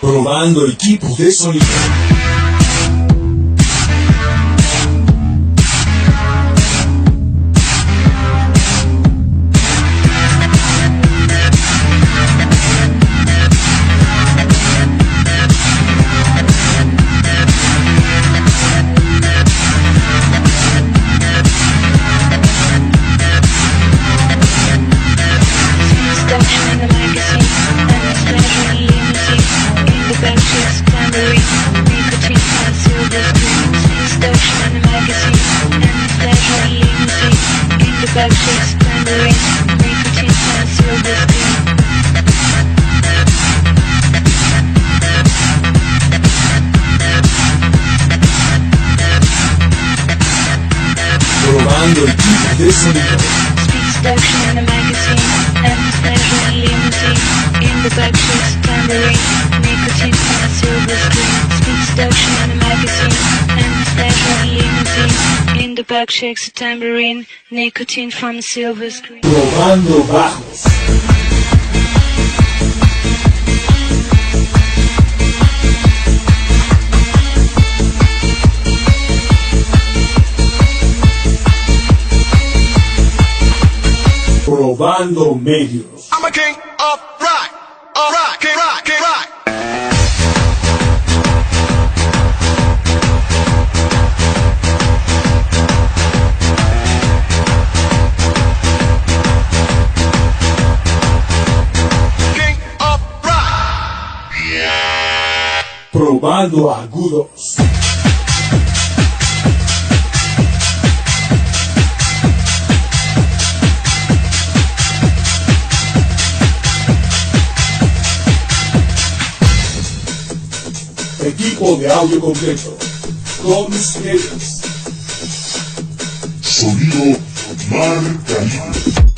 Probando equipos de sonido. Probando equipos de sonido. Seduction in a magazine, endless pleasure in limousine. In the back sheets, tambourine, nicotine on a silver screen. Speed seduction in a magazine, endless pleasure in limousine. In the back shakes a tambourine, nicotine from a silver screen. Probando bajos. Probando medios. I'm a king of rock, king rock, king rock. King of rock. Probando agudos. Equipo de audio completo con ustedes. Sonido Mar Caribe.